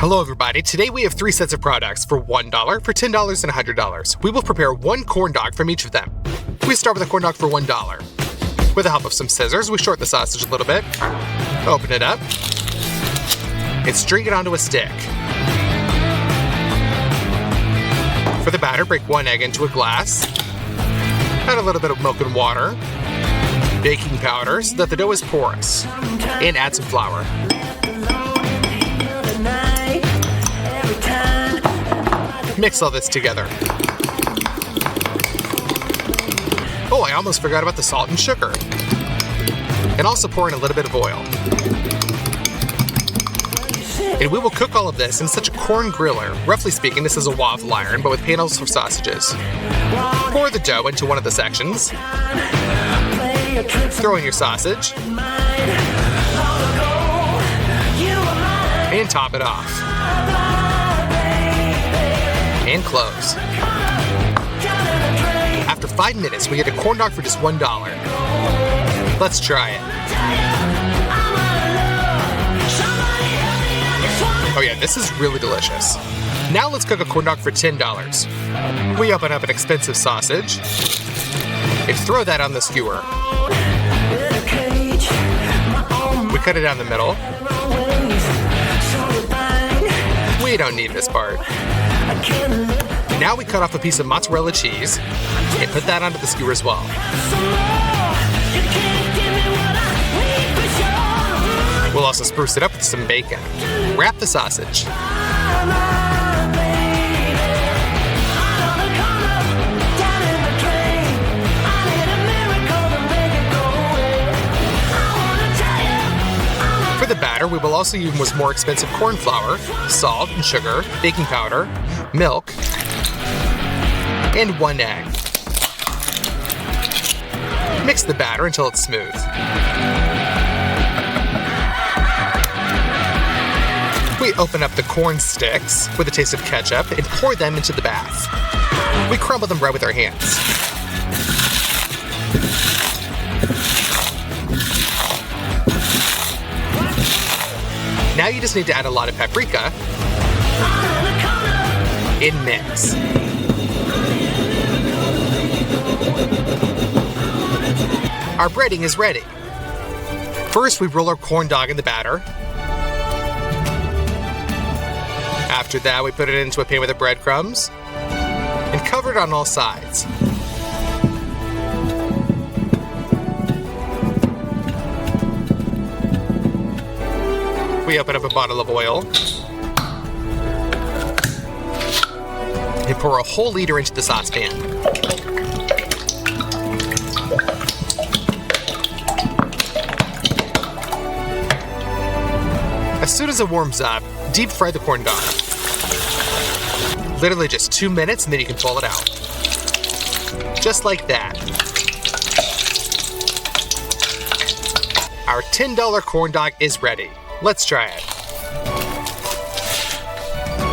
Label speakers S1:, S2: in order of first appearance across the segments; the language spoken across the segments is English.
S1: Hello everybody, today we have 3 sets of products for $1, for $10, and $100. We will prepare one corn dog from each of them. We start with a corn dog for $1. With the help of some scissors, we short the sausage a little bit, open it up, and string it onto a stick. For the batter, break 1 egg into a glass, add a little bit of milk and water, baking powder so that the dough is porous, and add some flour. Mix all this together. Oh, I almost forgot about the salt and sugar. And also pour in a little bit of oil. And we will cook all of this in such a corn griller. Roughly speaking, this is a waffle iron, but with panels for sausages. Pour the dough into one of the sections. Throw in your sausage. And top it off. And close. After 5 minutes, we get a corn dog for just $1. Let's try it. Oh yeah, this is really delicious. Now let's cook a corn dog for $10. We open up an expensive sausage and throw that on the skewer. We cut it down the middle. We don't need this part. Now we cut off a piece of mozzarella cheese and put that onto the skewer as well. We'll also spruce it up with some bacon. Wrap the sausage. For the batter, we will also use more expensive corn flour, salt and sugar, baking powder, milk, and 1 egg. Mix the batter until it's smooth. We open up the corn sticks with a taste of ketchup and pour them into the bath. We crumble them right with our hands. Now you just need to add a lot of paprika and mix. Our breading is ready. First, we roll our corn dog in the batter. After that, we put it into a pan with the breadcrumbs and cover it on all sides. We open up a bottle of oil and pour a whole liter into the saucepan. As soon as it warms up, deep fry the corn dog. Literally just 2 minutes and then you can pull it out. Just like that. Our $10 corn dog is ready. Let's try it.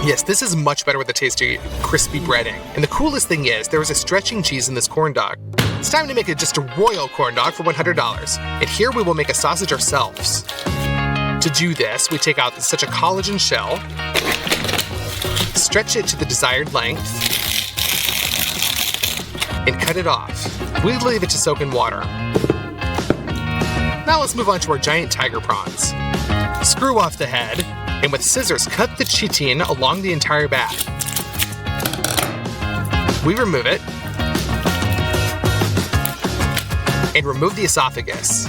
S1: Yes, this is much better with the tasty, crispy breading. And the coolest thing is, there is a stretching cheese in this corn dog. It's time to make it just a royal corn dog for $100. And here we will make a sausage ourselves. To do this, we take out such a collagen shell, stretch it to the desired length, and cut it off. We leave it to soak in water. Now let's move on to our giant tiger prawns. Screw off the head, and with scissors, cut the chitin along the entire back. We remove it, and remove the esophagus.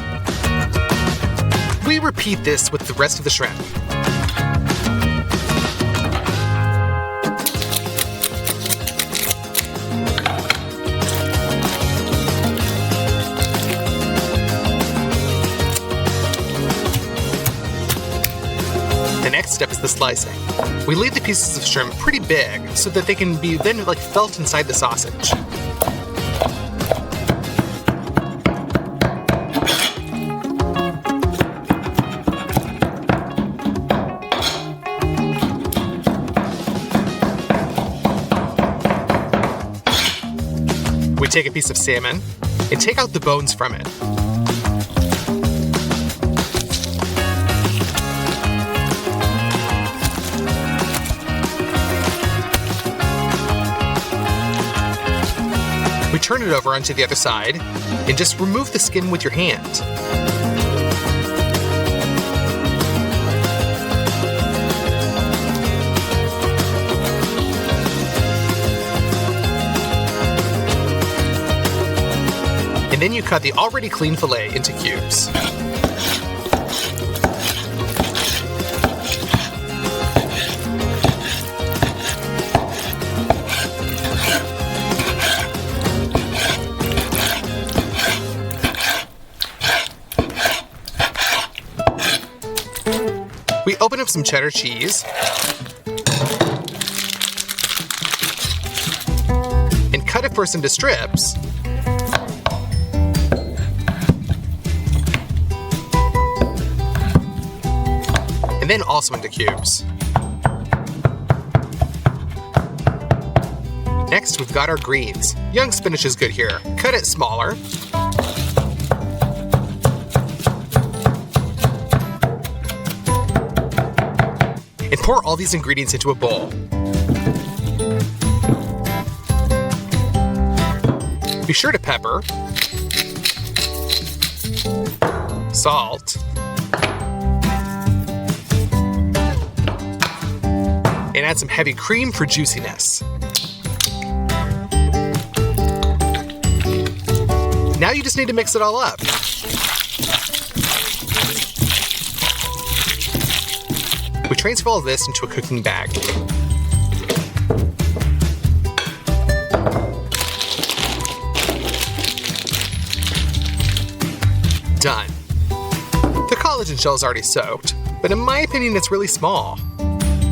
S1: We repeat this with the rest of the shrimp. The next step is the slicing. We leave the pieces of shrimp pretty big so that they can be then felt inside the sausage. We take a piece of salmon and take out the bones from it. turn it over onto the other side and just remove the skin with your hand. And then you cut the already cleaned fillet into cubes. We open up some cheddar cheese and cut it first into strips, and then also into cubes. Next, we've got our greens. Young spinach is good here. Cut it smaller. And pour all these ingredients into a bowl. Be sure to pepper, salt, and add some heavy cream for juiciness. Now you just need to mix it all up. We transfer all this into a cooking bag. Done. The collagen shell is already soaked, but in my opinion it's really small.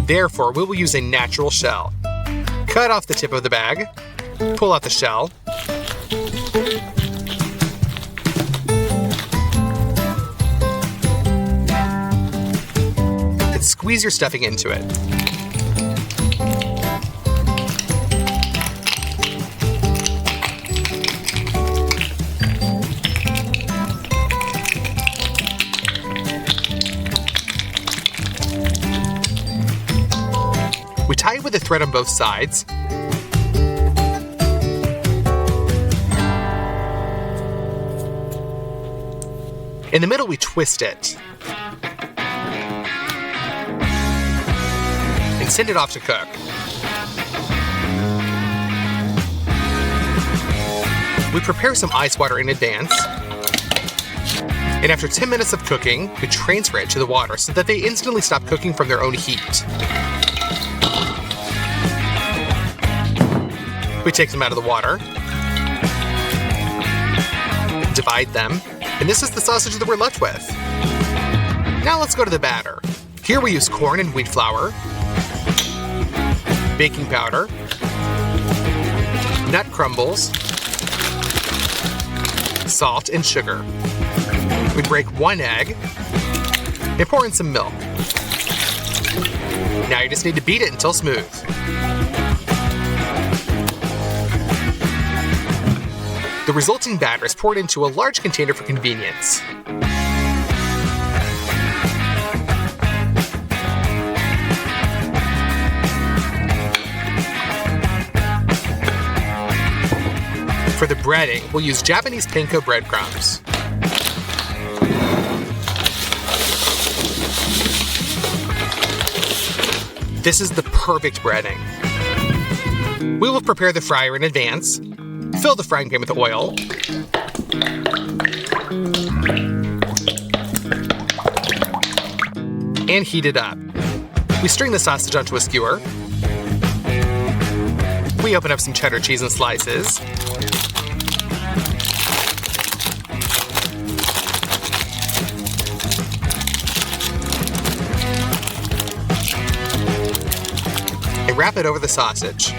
S1: Therefore, we will use a natural shell. Cut off the tip of the bag, pull out the shell, and squeeze your stuffing into it. We tie it with a thread on both sides. In the middle, we twist it. And send it off to cook. We prepare some ice water in advance. And after 10 minutes of cooking, we transfer it to the water so that they instantly stop cooking from their own heat. We take them out of the water, divide them, and this is the sausage that we're left with. Now let's go to the batter. Here we use corn and wheat flour, baking powder, nut crumbles, salt, and sugar. We break 1 egg and pour in some milk. Now you just need to beat it until smooth. The resulting batter is poured into a large container for convenience. For the breading, we'll use Japanese panko breadcrumbs. This is the perfect breading. We will prepare the fryer in advance. Fill the frying pan with oil. And heat it up. We string the sausage onto a skewer. We open up some cheddar cheese in slices. And wrap it over the sausage.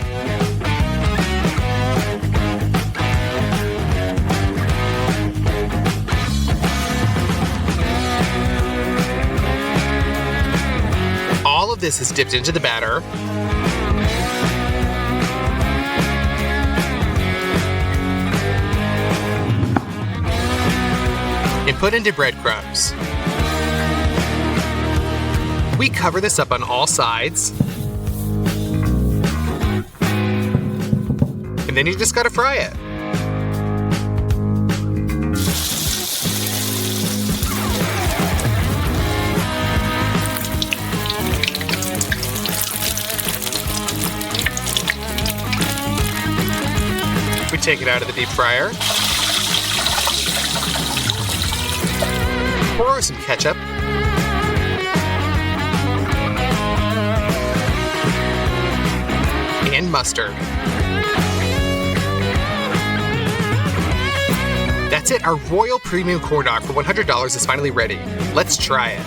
S1: All of this is dipped into the batter. And put into breadcrumbs. We cover this up on all sides. And then you just gotta fry it. take it out of the deep fryer. Pour some ketchup. And mustard. That's it, our Royal Premium Corn Dog for $100 is finally ready. Let's try it.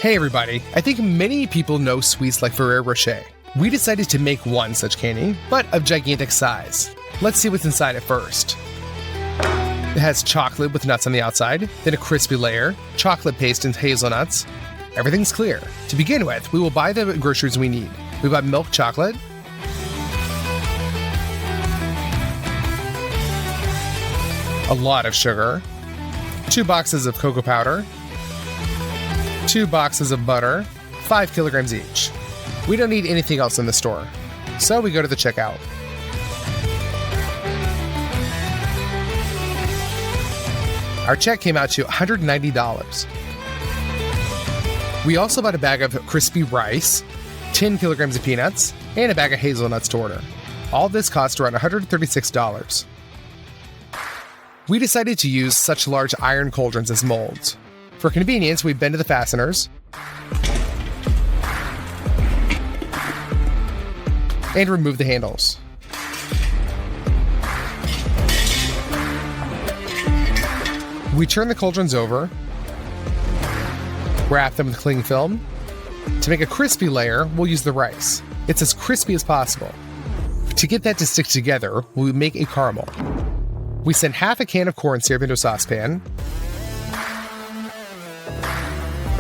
S1: Hey everybody, I think many people know sweets like Ferrero Rocher. We decided to make one such candy, but of gigantic size. Let's see what's inside at first. It has chocolate with nuts on the outside, then a crispy layer, chocolate paste and hazelnuts. Everything's clear. To begin with, we will buy the groceries we need. We bought milk chocolate, a lot of sugar, 2 boxes of cocoa powder, 2 boxes of butter, 5 kilograms each. We don't need anything else in the store, so we go to the checkout. Our check came out to $190. We also bought a bag of crispy rice, 10 kilograms of peanuts, and a bag of hazelnuts to order. All this cost around $136. We decided to use such large iron cauldrons as molds. For convenience, we bended the fasteners and removed the handles. We turn the cauldrons over, wrap them with cling film. To make a crispy layer, we'll use the rice. It's as crispy as possible. To get that to stick together, we'll make a caramel. We send half a can of corn syrup into a saucepan,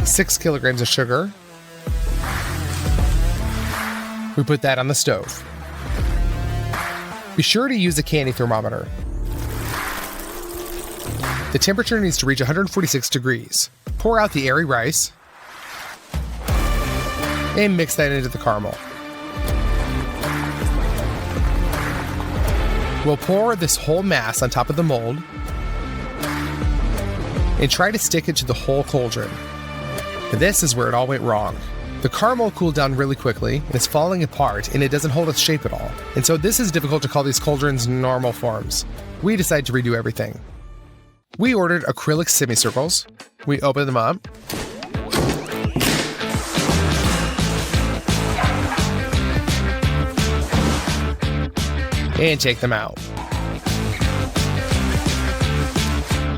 S1: 6 kilograms of sugar. We put that on the stove. Be sure to use a candy thermometer. The temperature needs to reach 146 degrees. Pour out the airy rice and mix that into the caramel. We'll pour this whole mass on top of the mold and try to stick it to the whole cauldron. But this is where it all went wrong. The caramel cooled down really quickly and it's falling apart and it doesn't hold its shape at all. And so this is difficult to call these cauldrons normal forms. We decided to redo everything. We ordered acrylic semicircles. We opened them up. And take them out.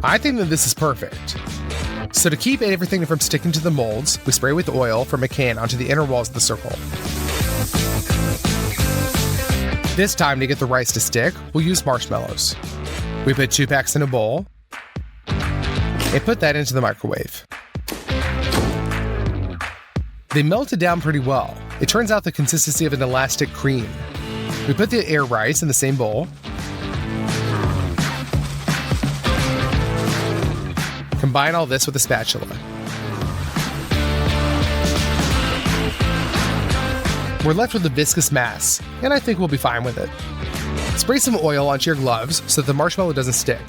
S1: I think that this is perfect. So to keep everything from sticking to the molds, we spray with oil from a can onto the inner walls of the circle. This time, to get the rice to stick, we'll use marshmallows. We put 2 packs in a bowl and put that into the microwave. They melted down pretty well. It turns out the consistency of an elastic cream. We put the air rice in the same bowl. Combine all this with a spatula. We're left with a viscous mass, and I think we'll be fine with it. Spray some oil onto your gloves so that the marshmallow doesn't stick.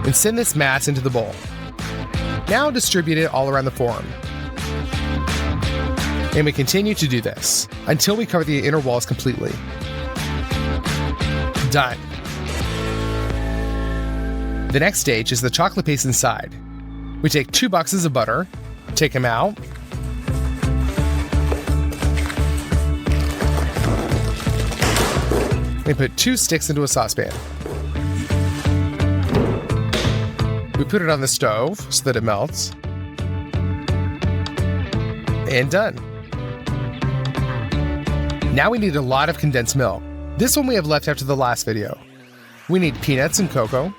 S1: And send this mass into the bowl. Now distribute it all around the form. And we continue to do this until we cover the inner walls completely. Done. The next stage is the chocolate paste inside. We take 2 boxes of butter, take them out, and put 2 sticks into a saucepan. We put it on the stove so that it melts. And done. Now we need a lot of condensed milk. This one we have left after the last video. We need peanuts and cocoa.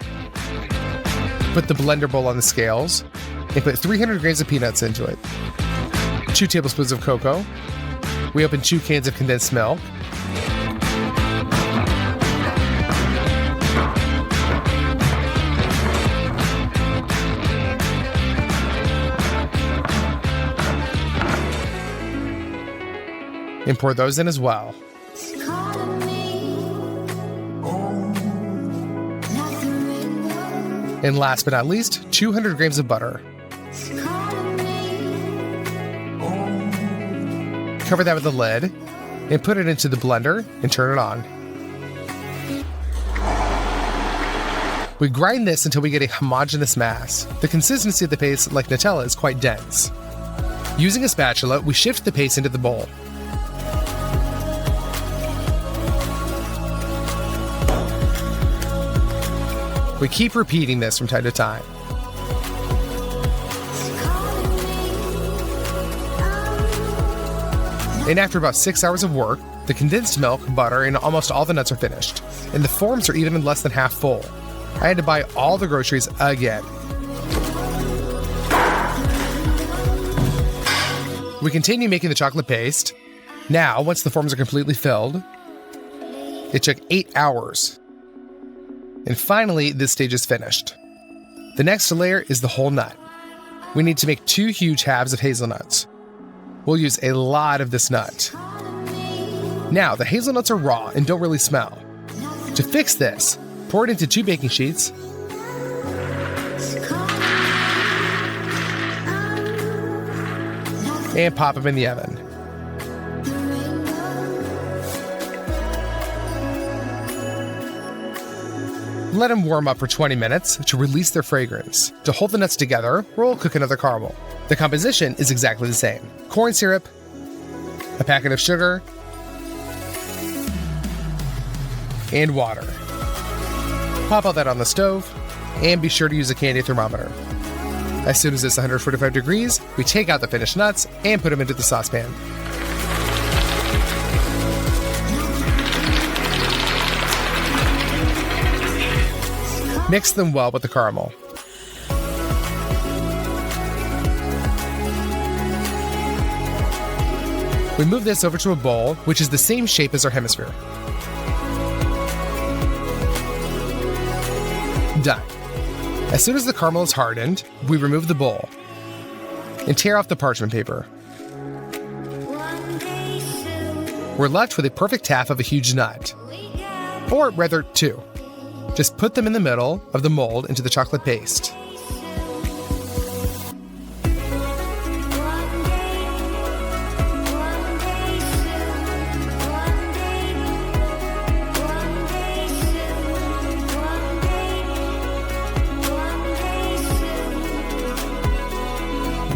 S1: Put the blender bowl on the scales and put 300 grams of peanuts into it. 2 tablespoons of cocoa. We open 2 cans of condensed milk. And pour those in as well. And last but not least, 200 grams of butter. Cover that with a lid and put it into the blender and turn it on. We grind this until we get a homogeneous mass. The consistency of the paste, like Nutella, is quite dense. Using a spatula, we shift the paste into the bowl. We keep repeating this from time to time. And after about 6 hours of work, the condensed milk, butter, and almost all the nuts are finished. And the forms are even less than half full. I had to buy all the groceries again. We continue making the chocolate paste. Now, once the forms are completely filled, it took 8 hours. And finally, this stage is finished. The next layer is the whole nut. We need to make 2 huge halves of hazelnuts. We'll use a lot of this nut. Now, the hazelnuts are raw and don't really smell. To fix this, pour it into 2 baking sheets and pop them in the oven. Let them warm up for 20 minutes to release their fragrance. To hold the nuts together, we'll cook another caramel. The composition is exactly the same. Corn syrup, a packet of sugar, and water. Pop all that on the stove, and be sure to use a candy thermometer. As soon as it's 145 degrees, we take out the finished nuts and put them into the saucepan. Mix them well with the caramel. We move this over to a bowl, which is the same shape as our hemisphere. Done. As soon as the caramel is hardened, we remove the bowl and tear off the parchment paper. We're left with a perfect half of a huge nut, or rather 2. Just put them in the middle of the mold into the chocolate paste.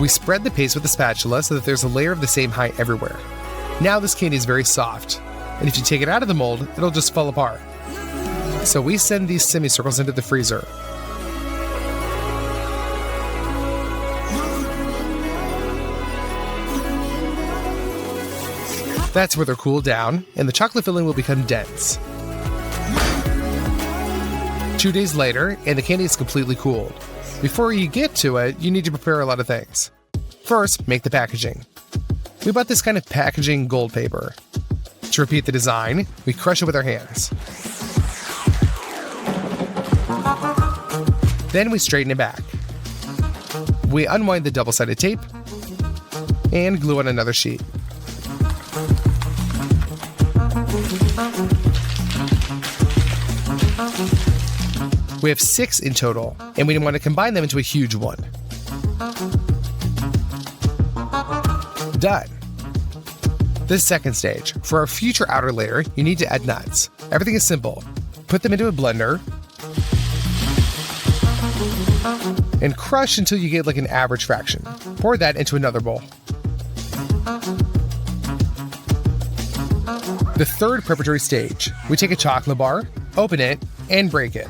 S1: We spread the paste with a spatula so that there's a layer of the same height everywhere. Now this candy is very soft, and if you take it out of the mold, it'll just fall apart. So we send these semicircles into the freezer. That's where they'll cool down, and the chocolate filling will become dense. 2 days later, and the candy is completely cooled. Before you get to it, you need to prepare a lot of things. First, make the packaging. We bought this kind of packaging gold paper. To repeat the design, we crush it with our hands. Then we straighten it back. We unwind the double-sided tape and glue on another sheet. We have 6 in total, and we want to combine them into a huge one. Done. This second stage. For our future outer layer, you need to add nuts. Everything is simple. Put them into a blender and crush until you get like an average fraction. Pour that into another bowl. The third preparatory stage. We take a chocolate bar, open it, and break it.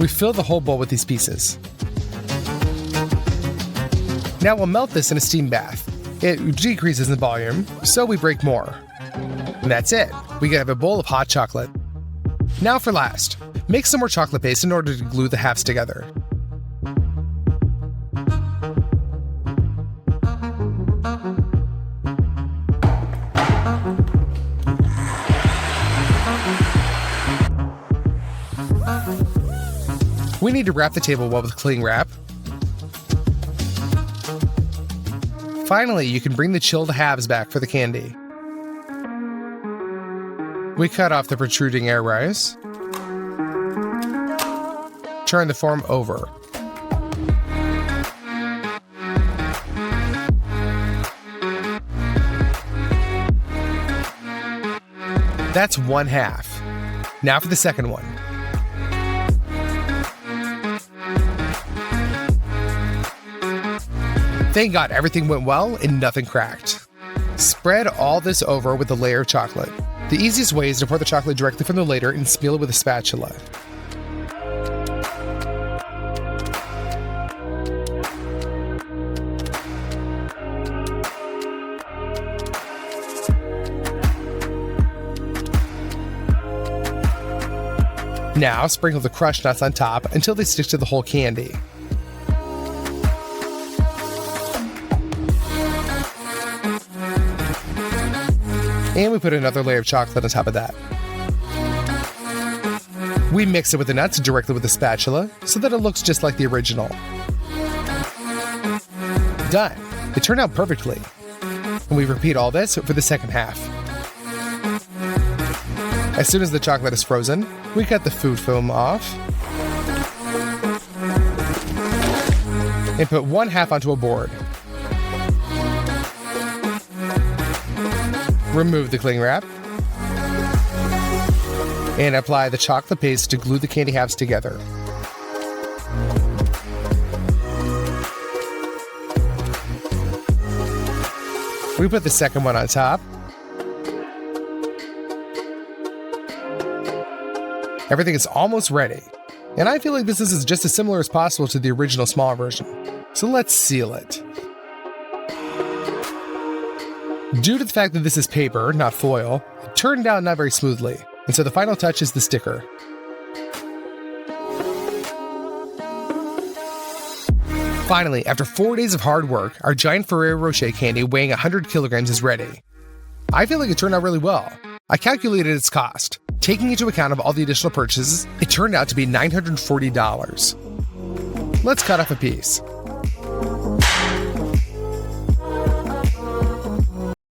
S1: We fill the whole bowl with these pieces. Now we'll melt this in a steam bath. It decreases in volume, so we break more. And that's it. We have a bowl of hot chocolate. Now for last. Make some more chocolate paste in order to glue the halves together. We need to wrap the table well with cling wrap. Finally, you can bring the chilled halves back for the candy. We cut off the protruding airways. Turn the form over. That's 1/2. Now for the second one. Thank God everything went well and nothing cracked. Spread all this over with a layer of chocolate. The easiest way is to pour the chocolate directly from the layer and spill it with a spatula. Now sprinkle the crushed nuts on top until they stick to the whole candy. And we put another layer of chocolate on top of that. We mix it with the nuts directly with a spatula so that it looks just like the original. Done. It turned out perfectly. And we repeat all this for the second half. As soon as the chocolate is frozen, we cut the food film off and put 1/2 onto a board. Remove the cling wrap and apply the chocolate paste to glue the candy halves together. We put the second one on top. Everything is almost ready, and I feel like this is just as similar as possible to the original small version. So let's seal it. Due to the fact that this is paper, not foil, it turned out not very smoothly, and so the final touch is the sticker. Finally, after 4 days of hard work, our giant Ferrero Rocher candy weighing 100 kilograms is ready. I feel like it turned out really well. I calculated its cost. Taking into account of all the additional purchases, it turned out to be $940. Let's cut off a piece.